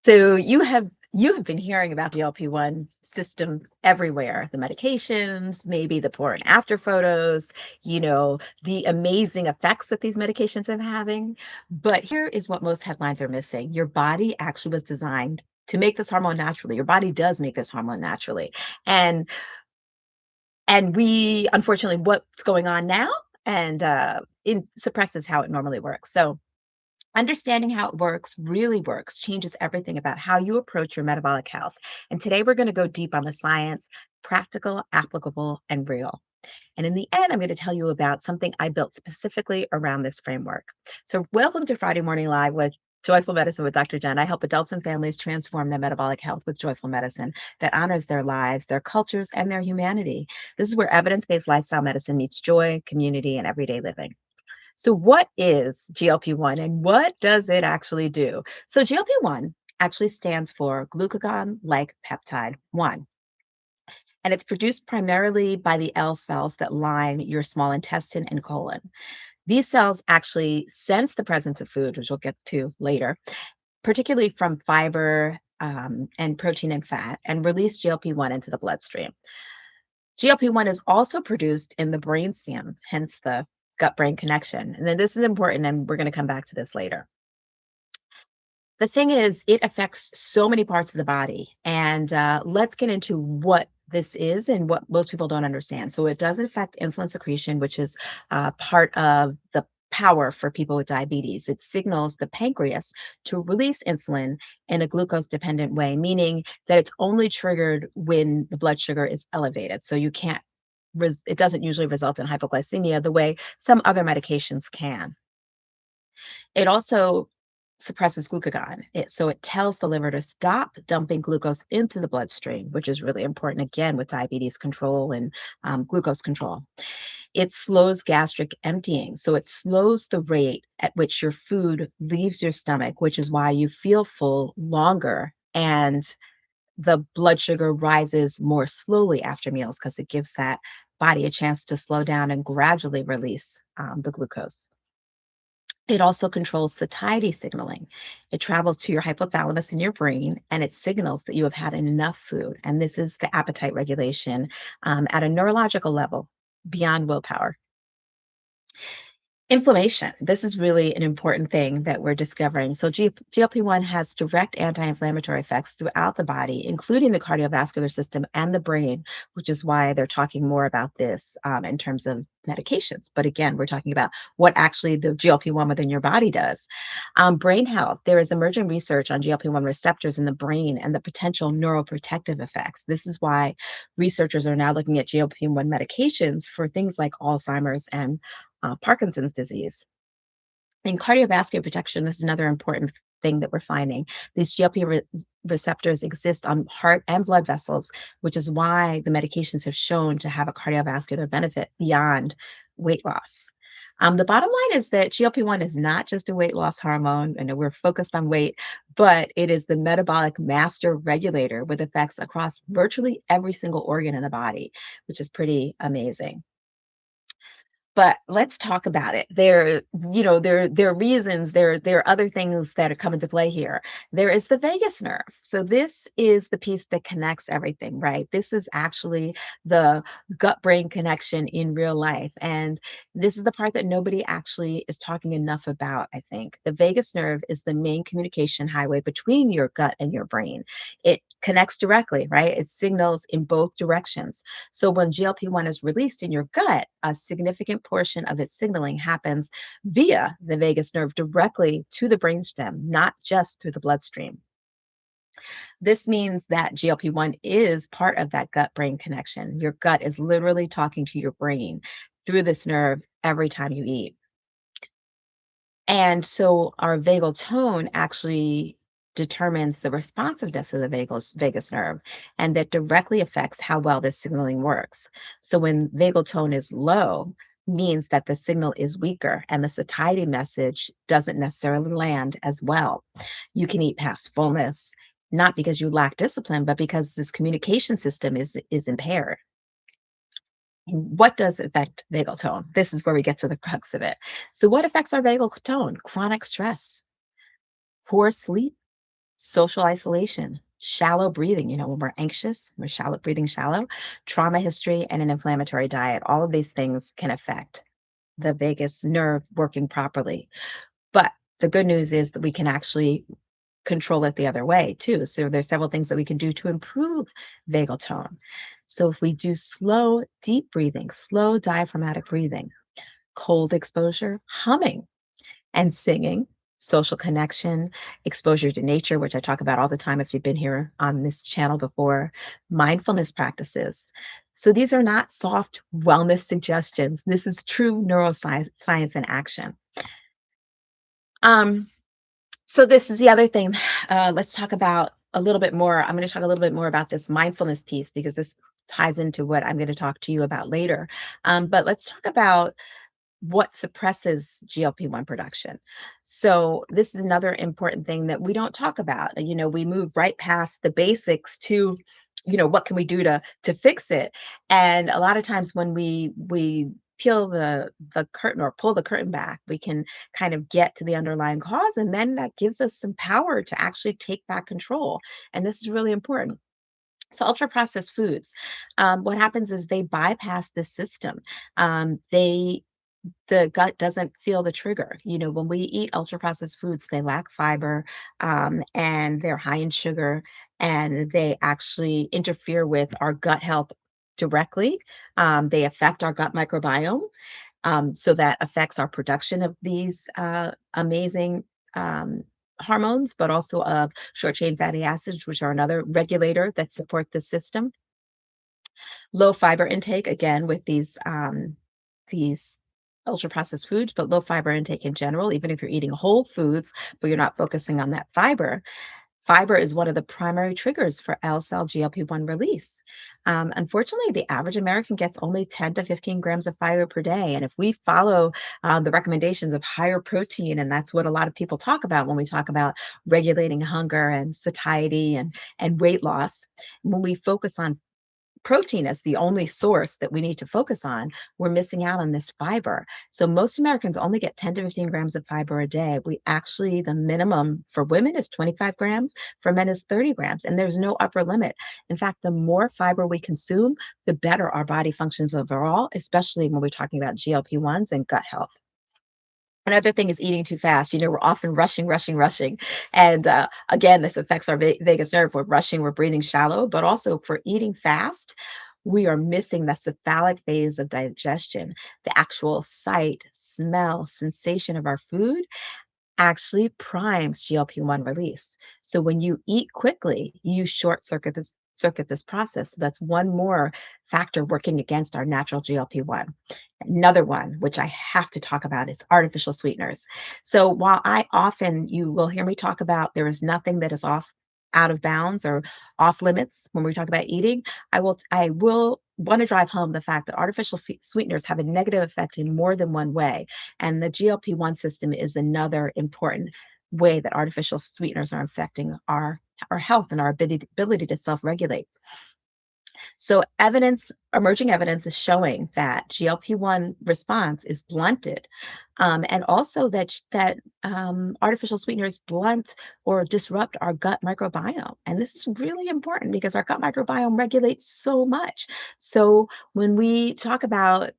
So you have been hearing about the GLP-1 system everywhere, the medications, maybe the before and after photos, the amazing effects that these medications are having. But here is what most headlines are missing. Your body actually was designed to make this hormone naturally. Your body does make this hormone naturally. And and we unfortunately what's going on now and it suppresses how it normally works. So understanding how it works really works, changes everything about how you approach your metabolic health. And today we're going to go deep on the science, practical, applicable, and real. And in the end, I'm going to tell you about something I built specifically around this framework. So, welcome to Friday Morning Live with Joyful Medicine with Dr. Jen. I help adults and families transform their metabolic health with joyful medicine that honors their lives, their cultures, and their humanity. This is where evidence based lifestyle medicine meets joy, community, and everyday living. So, what is GLP-1 and what does it actually do? So, GLP-1 actually stands for glucagon like peptide 1, and it's produced primarily by the L cells that line your small intestine and colon. These cells actually sense the presence of food, which we'll get to later, particularly from fiber and protein and fat, and release GLP-1 into the bloodstream. GLP-1 is also produced in the brainstem, hence the gut brain connection. And then this is important, and we're going to come back to this later. The thing is, it affects so many parts of the body. And let's get into what this is and what most people don't understand. So, it does affect insulin secretion, which is part of the power for people with diabetes. It signals the pancreas to release insulin in a glucose dependent way, meaning that it's only triggered when the blood sugar is elevated. So, you can't, it doesn't usually result in hypoglycemia the way some other medications can. It also suppresses glucagon. So it tells the liver to stop dumping glucose into the bloodstream, which is really important again with diabetes control and glucose control. It slows gastric emptying. So it slows the rate at which your food leaves your stomach, which is why you feel full longer and the blood sugar rises more slowly after meals because it gives that body a chance to slow down and gradually release the glucose. It also controls satiety signaling. It travels to your hypothalamus in your brain and it signals that you have had enough food. And this is the appetite regulation at a neurological level beyond willpower. Inflammation. This is really an important thing that we're discovering. So, GLP-1 has direct anti inflammatory effects throughout the body, including the cardiovascular system and the brain, which is why they're talking more about this in terms of medications. But again, we're talking about what actually the GLP-1 within your body does. Brain health. There is emerging research on GLP-1 receptors in the brain and the potential neuroprotective effects. This is why researchers are now looking at GLP-1 medications for things like Alzheimer's and Parkinson's disease. In cardiovascular protection, this is another important thing that we're finding. These receptors exist on heart and blood vessels, which is why the medications have shown to have a cardiovascular benefit beyond weight loss. The bottom line is that GLP-1 is not just a weight loss hormone. I know we're focused on weight, but it is the metabolic master regulator with effects across virtually every single organ in the body, which is pretty amazing. But let's talk about it. There are reasons, there are other things that come into play here. There is the vagus nerve. So this is the piece that connects everything, right? This is actually the gut-brain connection in real life. And this is the part that nobody actually is talking enough about, I think. The vagus nerve is the main communication highway between your gut and your brain. It connects directly, right? It signals in both directions. So when GLP-1 is released in your gut, a significant portion of its signaling happens via the vagus nerve directly to the brainstem, not just through the bloodstream. This means that GLP-1 is part of that gut brain connection. Your gut is literally talking to your brain through this nerve every time you eat. And so our vagal tone actually determines the responsiveness of the vagus nerve, and that directly affects how well this signaling works. So when vagal tone is low, means that the signal is weaker and the satiety message doesn't necessarily land as well. You can eat past fullness, not because you lack discipline, but because this communication system is impaired. What does affect vagal tone? This is where we get to the crux of it. So, what affects our vagal tone? Chronic stress, poor sleep, social isolation, shallow breathing, when we're anxious, we're breathing shallow, trauma history, and an inflammatory diet. All of these things can affect the vagus nerve working properly. But the good news is that we can actually control it the other way too. So there's several things that we can do to improve vagal tone. So if we do slow, deep breathing, slow diaphragmatic breathing, cold exposure, humming, and singing, social connection, exposure to nature, which I talk about all the time if you've been here on this channel before, mindfulness practices. So these are not soft wellness suggestions. This is true neuroscience science in action. Um, so this is the other thing. Let's talk about a little bit more. I'm going to talk a little bit more about this mindfulness piece because this ties into what I'm going to talk to you about later. But let's talk about what suppresses GLP-1 production. So this is another important thing that we don't talk about. We move right past the basics to, what can we do to fix it? And a lot of times when we peel the curtain or pull the curtain back, we can kind of get to the underlying cause, and then that gives us some power to actually take back control. And this is really important. So ultra processed foods, what happens is they bypass this system. They The gut doesn't feel the trigger. When we eat ultra processed foods, they lack fiber, and they're high in sugar, and they actually interfere with our gut health directly. They affect our gut microbiome. So that affects our production of these amazing hormones, but also of short chain fatty acids, which are another regulator that support the system. Low fiber intake, again, with these ultra processed foods, but low fiber intake in general, even if you're eating whole foods, but you're not focusing on that fiber. Fiber is one of the primary triggers for LSL GLP-1 release. Unfortunately, the average American gets only 10 to 15 grams of fiber per day. And if we follow the recommendations of higher protein, and that's what a lot of people talk about when we talk about regulating hunger and satiety and weight loss, when we focus on protein as the only source that we need to focus on, we're missing out on this fiber. So most Americans only get 10 to 15 grams of fiber a day. The minimum for women is 25 grams, for men is 30 grams, and there's no upper limit. In fact, the more fiber we consume, the better our body functions overall, especially when we're talking about GLP-1s and gut health. Another thing is eating too fast. We're often rushing, rushing, rushing. And again, this affects our vagus nerve. We're rushing, we're breathing shallow, but also for eating fast, we are missing the cephalic phase of digestion, the actual sight, smell, sensation of our food actually primes GLP-1 release. So when you eat quickly, you short circuit this process. So that's one more factor working against our natural GLP-1. Another one, which I have to talk about, is artificial sweeteners. So while you will hear me talk about there is nothing that is out of bounds or off limits when we talk about eating, I will want to drive home the fact that artificial sweeteners have a negative effect in more than one way. And the GLP-1 system is another important way that artificial sweeteners are affecting our health and our ability to self-regulate. So emerging evidence is showing that GLP-1 response is blunted, and also that artificial sweeteners blunt or disrupt our gut microbiome. And this is really important because our gut microbiome regulates so much. So when we talk about,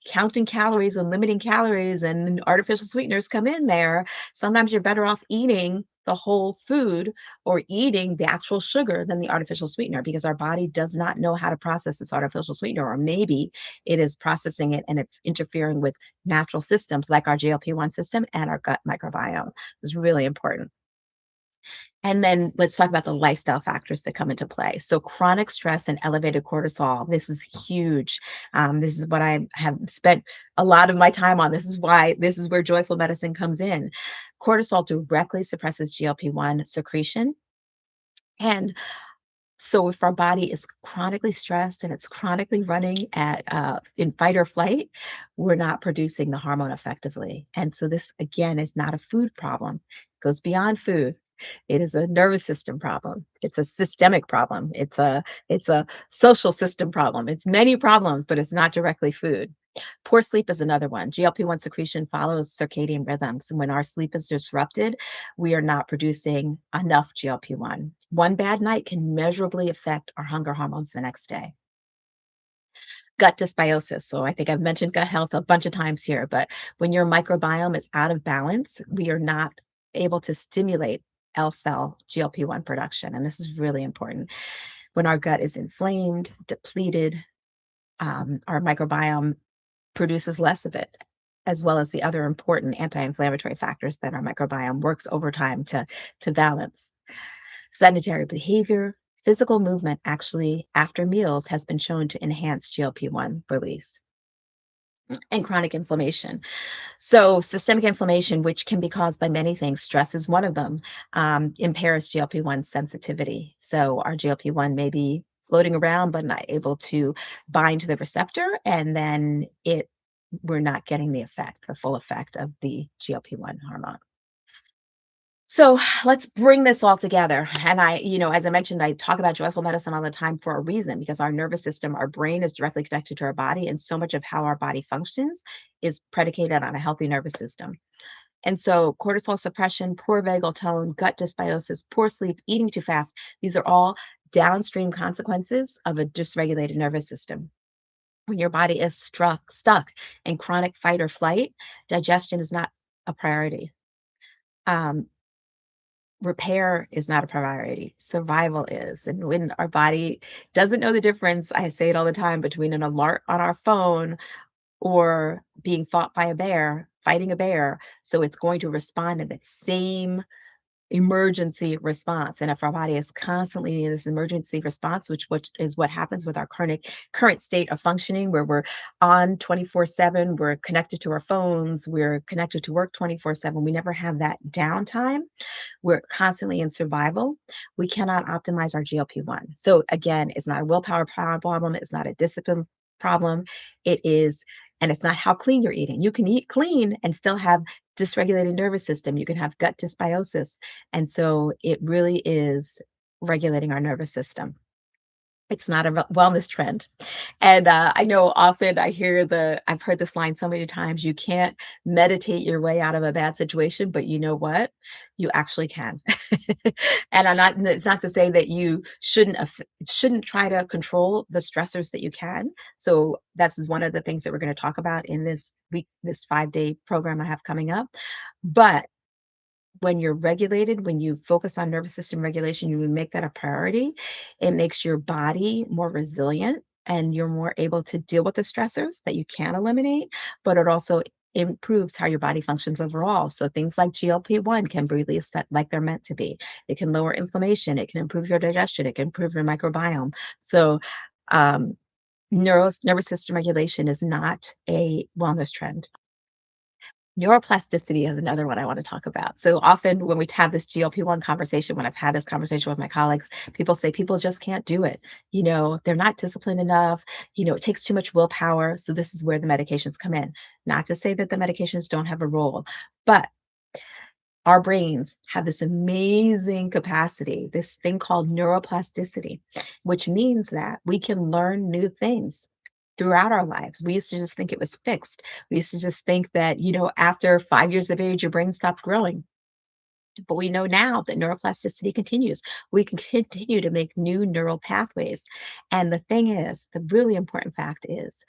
counting calories and limiting calories and artificial sweeteners come in there, sometimes you're better off eating the whole food or eating the actual sugar than the artificial sweetener because our body does not know how to process this artificial sweetener, or maybe it is processing it and it's interfering with natural systems like our GLP-1 system and our gut microbiome. Is really important. And then let's talk about the lifestyle factors that come into play. So chronic stress and elevated cortisol, this is huge. This is what I have spent a lot of my time on. This is where joyful medicine comes in. Cortisol directly suppresses GLP-1 secretion. And so if our body is chronically stressed and it's chronically running at in fight or flight, we're not producing the hormone effectively. And so this again is not a food problem. It goes beyond food. It is a nervous system problem. It's a systemic problem. It's a social system problem. It's many problems, but it's not directly food. Poor sleep is another one. GLP-1 secretion follows circadian rhythms. And when our sleep is disrupted, we are not producing enough GLP-1. One bad night can measurably affect our hunger hormones the next day. Gut dysbiosis. So I think I've mentioned gut health a bunch of times here, but when your microbiome is out of balance, we are not able to stimulate L cell GLP-1 production. And this is really important. When our gut is inflamed, depleted, our microbiome produces less of it, as well as the other important anti-inflammatory factors that our microbiome works overtime to balance. Sedentary behavior, physical movement actually after meals has been shown to enhance GLP-1 release. And chronic inflammation. So, systemic inflammation, which can be caused by many things, stress is one of them, impairs GLP-1 sensitivity. So, our GLP-1 may be floating around but not able to bind to the receptor, and then we're not getting the full effect of the GLP-1 hormone. So let's bring this all together. And as I mentioned, I talk about joyful medicine all the time for a reason, because our nervous system, our brain is directly connected to our body. And so much of how our body functions is predicated on a healthy nervous system. And so cortisol suppression, poor vagal tone, gut dysbiosis, poor sleep, eating too fast, these are all downstream consequences of a dysregulated nervous system. When your body is stuck in chronic fight or flight, digestion is not a priority. Um, Repair is not a priority. Survival is. And when our body doesn't know the difference, I say it all the time, between an alert on our phone or being fought by a bear, fighting a bear. So it's going to respond in that same emergency response. And if our body is constantly in this emergency response, which is what happens with our current state of functioning, where we're on 24/7, we're connected to our phones, we're connected to work 24/7, we never have that downtime. We're constantly in survival. We cannot optimize our GLP-1. So again, it's not a willpower problem. It's not a discipline problem. It is, and it's not how clean you're eating. You can eat clean and still have dysregulated nervous system. You can have gut dysbiosis. And so it really is regulating our nervous system. It's not a wellness trend. And, I know often I've heard this line so many times, "You can't meditate your way out of a bad situation, but you know what? You actually can." And it's not to say that you shouldn't try to control the stressors that you can. So, this is one of the things that we're gonna talk about in this 5-day program I have coming up. But when you're regulated, when you focus on nervous system regulation, you make that a priority, it makes your body more resilient and you're more able to deal with the stressors that you can eliminate, but it also improves how your body functions overall. So things like GLP-1 can be released like they're meant to be. It can lower inflammation, it can improve your digestion, it can improve your microbiome. So um, nervous system regulation is not a wellness trend. Neuroplasticity is another one I want to talk about. So often when we have this GLP-1 conversation, when I've had this conversation with my colleagues, people say people just can't do it. They're not disciplined enough. It takes too much willpower. So this is where the medications come in. Not to say that the medications don't have a role, but our brains have this amazing capacity, this thing called neuroplasticity, which means that we can learn new things throughout our lives. We used to just think it was fixed. We used to just think that, after 5 years of age, your brain stopped growing. But we know now that neuroplasticity continues. We can continue to make new neural pathways. And the thing is, the really important fact is,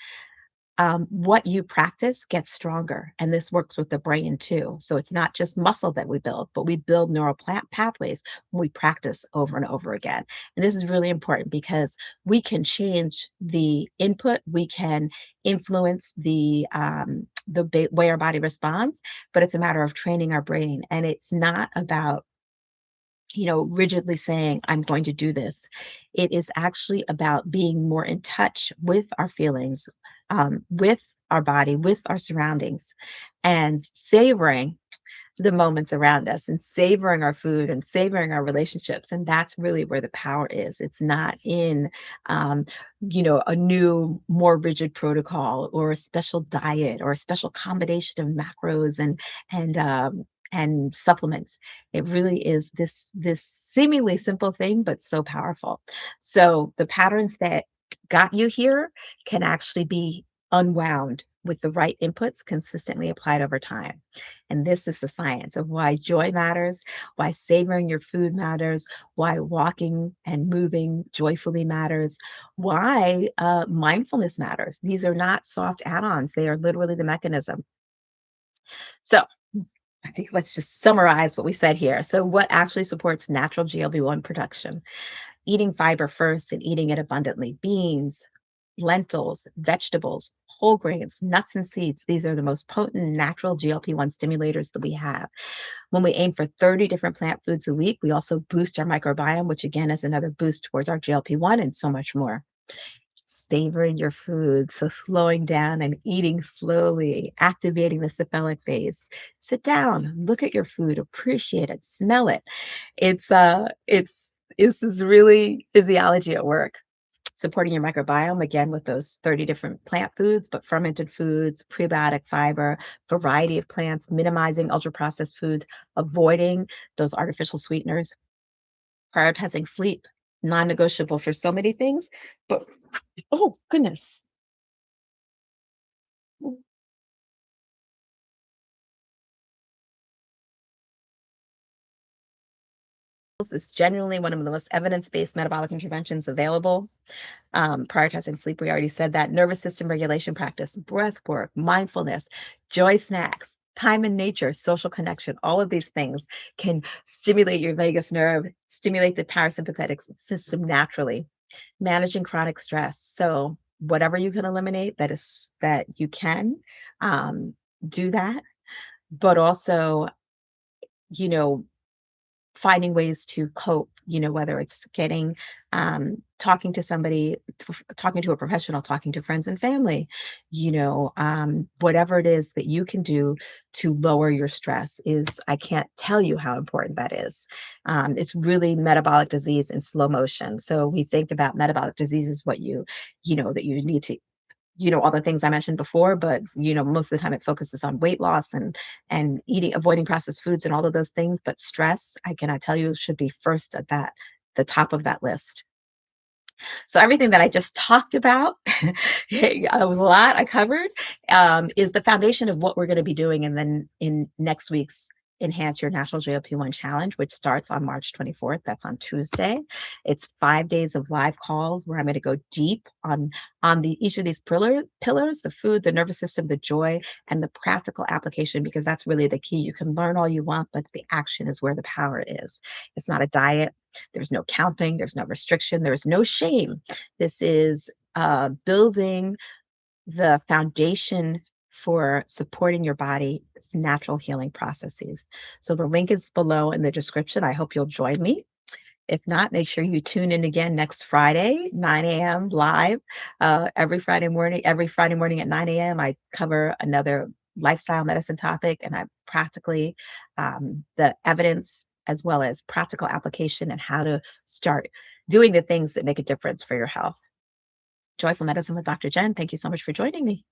what you practice gets stronger. And this works with the brain too. So it's not just muscle that we build, but we build neural pathways when we practice over and over again. And this is really important because we can change the input, we can influence the way our body responds, but it's a matter of training our brain. And it's not about rigidly saying, I'm going to do this. It is actually about being more in touch with our feelings, with our body, with our surroundings, and savoring the moments around us and savoring our food and savoring our relationships. And that's really where the power is. It's not in, a new, more rigid protocol or a special diet or a special combination of macros and and supplements. It really is this seemingly simple thing, but so powerful. So the patterns that got you here can actually be unwound with the right inputs consistently applied over time. And this is the science of why joy matters, why savoring your food matters, why walking and moving joyfully matters, why mindfulness matters. These are not soft add ons, they are literally the mechanism. So, I think let's just summarize what we said here. So, what actually supports natural GLP-1 production? Eating fiber first and eating it abundantly. Beans, lentils, vegetables, whole grains, nuts, and seeds. These are the most potent natural GLP-1 stimulators that we have. When we aim for 30 different plant foods a week, we also boost our microbiome, which again is another boost towards our GLP-1 and so much more. Savoring your food, so slowing down and eating slowly, activating the cephalic phase. Sit down, look at your food, appreciate it, smell it. It's this is really physiology at work. Supporting your microbiome again with those 30 different plant foods, but fermented foods, prebiotic fiber, variety of plants, minimizing ultra processed foods, avoiding those artificial sweeteners, prioritizing sleep, non-negotiable for so many things. But oh goodness. Is genuinely one of the most evidence-based metabolic interventions available. Prioritizing sleep, we already said that. Nervous system regulation practice, breath work, mindfulness, joy snacks, time in nature, social connection, all of these things can stimulate your vagus nerve, stimulate the parasympathetic system naturally. Managing chronic stress. So whatever you can eliminate that you can do that, but also, you know, finding ways to cope, whether it's getting talking to somebody, talking to a professional, talking to friends and family, whatever it is that you can do to lower your stress is, I can't tell you how important that is. It's really metabolic disease in slow motion. So we think about metabolic disease as what that you need to all the things I mentioned before, but most of the time it focuses on weight loss and eating, avoiding processed foods and all of those things. But stress, I cannot tell you, should be first at the top of that list. So everything that I just talked about, it was a lot I covered, is the foundation of what we're going to be doing, and then in next week's Enhance Your Natural GLP-1 Challenge, which starts on March 24th. That's on Tuesday. It's 5 days of live calls where I'm going to go deep on each of these pillars: the food, the nervous system, the joy, and the practical application, because that's really the key. You can learn all you want, but the action is where the power is. It's not a diet. There's no counting, there's no restriction, there's no shame. This is building the foundation for supporting your body's natural healing processes. So the link is below in the description. I hope you'll join me. If not, make sure you tune in again next Friday, 9 a.m. live. Every Friday morning at 9 a.m., I cover another lifestyle medicine topic, and I practically the evidence as well as practical application and how to start doing the things that make a difference for your health. Joyful Medicine with Dr. Jen. Thank you so much for joining me.